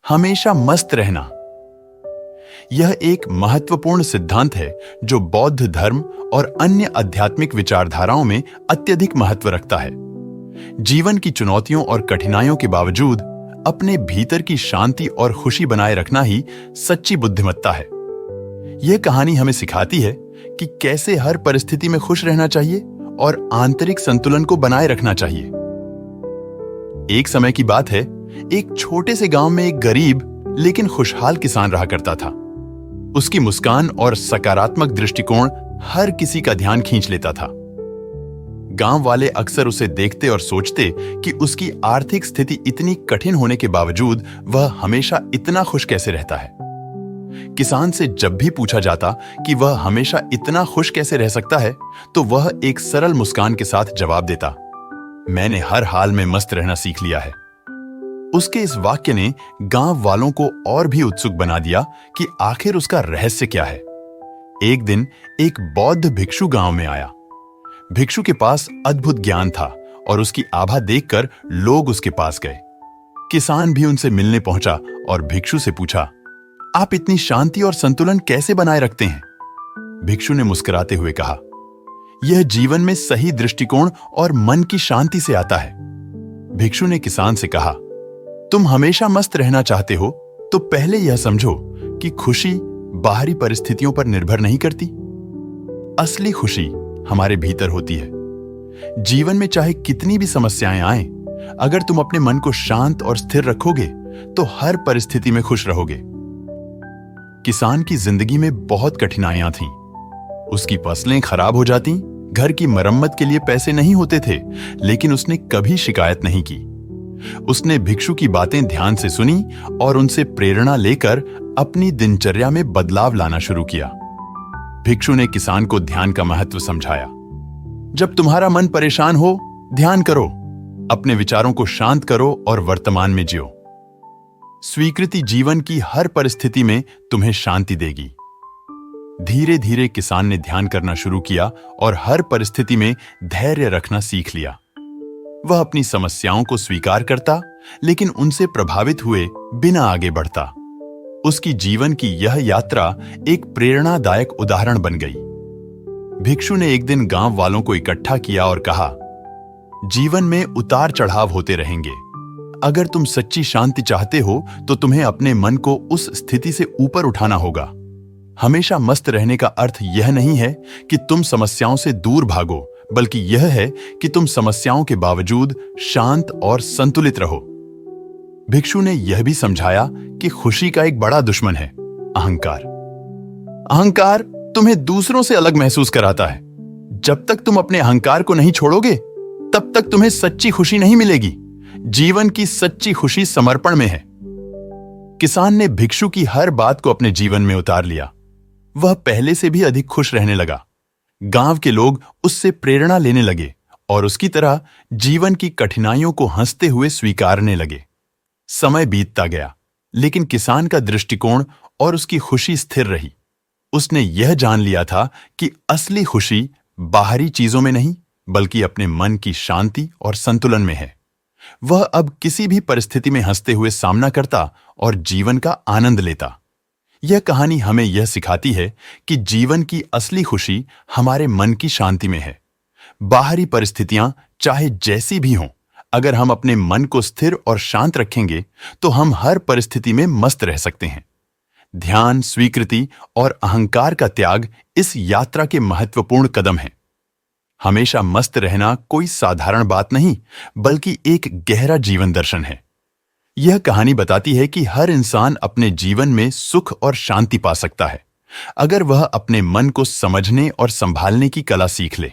हमेशा मस्त रहना। यह एक महत्वपूर्ण सिद्धांत है जो बौद्ध धर्म और अन्य आध्यात्मिक विचारधाराओं में अत्यधिक महत्व रखता है। जीवन की चुनौतियों और कठिनाइयों के बावजूद अपने भीतर की शांति और खुशी बनाए रखना ही सच्ची बुद्धिमत्ता है। यह कहानी हमें सिखाती है कि कैसे हर परिस्थिति में खुश रहना चाहिए और आंतरिक संतुलन को बनाए रखना चाहिए। एक समय की बात है, एक छोटे से गांव में एक गरीब लेकिन खुशहाल किसान रहा करता था। उसकी मुस्कान और सकारात्मक दृष्टिकोण हर किसी का ध्यान खींच लेता था। गांव वाले अक्सर उसे देखते और सोचते कि उसकी आर्थिक स्थिति इतनी कठिन होने के बावजूद वह हमेशा इतना खुश कैसे रहता है। किसान से जब भी पूछा जाता कि वह हमेशा इतना खुश कैसे रह सकता है, तो वह एक सरल मुस्कान के साथ जवाब देता, मैंने हर हाल में मस्त रहना सीख लिया है। उसके इस वाक्य ने गांव वालों को और भी उत्सुक बना दिया कि आखिर उसका रहस्य क्या है। एक दिन एक बौद्ध भिक्षु गांव में आया। भिक्षु के पास अद्भुत ज्ञान था और उसकी आभा देखकर लोग उसके पास गए। किसान भी उनसे मिलने पहुंचा और भिक्षु से पूछा, आप इतनी शांति और संतुलन कैसे बनाए रखते हैं? भिक्षु ने मुस्कुराते हुए कहा, यह जीवन में सही दृष्टिकोण और मन की शांति से आता है। भिक्षु ने किसान से कहा, तुम हमेशा मस्त रहना चाहते हो तो पहले यह समझो कि खुशी बाहरी परिस्थितियों पर निर्भर नहीं करती। असली खुशी हमारे भीतर होती है। जीवन में चाहे कितनी भी समस्याएं आएं, अगर तुम अपने मन को शांत और स्थिर रखोगे तो हर परिस्थिति में खुश रहोगे। किसान की जिंदगी में बहुत कठिनाइयां थीं। उसकी फसलें खराब हो जाती, घर की मरम्मत के लिए पैसे नहीं होते थे, लेकिन उसने कभी शिकायत नहीं की। उसने भिक्षु की बातें ध्यान से सुनी और उनसे प्रेरणा लेकर अपनी दिनचर्या में बदलाव लाना शुरू किया। भिक्षु ने किसान को ध्यान का महत्व समझाया। जब तुम्हारा मन परेशान हो, ध्यान करो, अपने विचारों को शांत करो और वर्तमान में जियो। स्वीकृति जीवन की हर परिस्थिति में तुम्हें शांति देगी। धीरे धीरे किसान ने ध्यान करना शुरू किया और हर परिस्थिति में धैर्य रखना सीख लिया। वह अपनी समस्याओं को स्वीकार करता, लेकिन उनसे प्रभावित हुए बिना आगे बढ़ता। उसकी जीवन की यह यात्रा एक प्रेरणादायक उदाहरण बन गई। भिक्षु ने एक दिन गांव वालों को इकट्ठा किया और कहा, जीवन में उतार चढ़ाव होते रहेंगे। अगर तुम सच्ची शांति चाहते हो तो तुम्हें अपने मन को उस स्थिति से ऊपर उठाना होगा। हमेशा मस्त रहने का अर्थ यह नहीं है कि तुम समस्याओं से दूर भागो, बल्कि यह है कि तुम समस्याओं के बावजूद शांत और संतुलित रहो। भिक्षु ने यह भी समझाया कि खुशी का एक बड़ा दुश्मन है, अहंकार। अहंकार तुम्हें दूसरों से अलग महसूस कराता है। जब तक तुम अपने अहंकार को नहीं छोड़ोगे, तब तक तुम्हें सच्ची खुशी नहीं मिलेगी। जीवन की सच्ची खुशी समर्पण में है। किसान ने भिक्षु की हर बात को अपने जीवन में उतार लिया। वह पहले से भी अधिक खुश रहने लगा। गांव के लोग उससे प्रेरणा लेने लगे और उसकी तरह जीवन की कठिनाइयों को हंसते हुए स्वीकारने लगे। समय बीतता गया, लेकिन किसान का दृष्टिकोण और उसकी खुशी स्थिर रही। उसने यह जान लिया था कि असली खुशी बाहरी चीजों में नहीं, बल्कि अपने मन की शांति और संतुलन में है। वह अब किसी भी परिस्थिति में हंसते हुए सामना करता और जीवन का आनंद लेता। यह कहानी हमें यह सिखाती है कि जीवन की असली खुशी हमारे मन की शांति में है। बाहरी परिस्थितियां चाहे जैसी भी हों, अगर हम अपने मन को स्थिर और शांत रखेंगे तो हम हर परिस्थिति में मस्त रह सकते हैं। ध्यान, स्वीकृति और अहंकार का त्याग इस यात्रा के महत्वपूर्ण कदम हैं। हमेशा मस्त रहना कोई साधारण बात नहीं, बल्कि एक गहरा जीवन दर्शन है। यह कहानी बताती है कि हर इंसान अपने जीवन में सुख और शांति पा सकता है, अगर वह अपने मन को समझने और संभालने की कला सीख ले।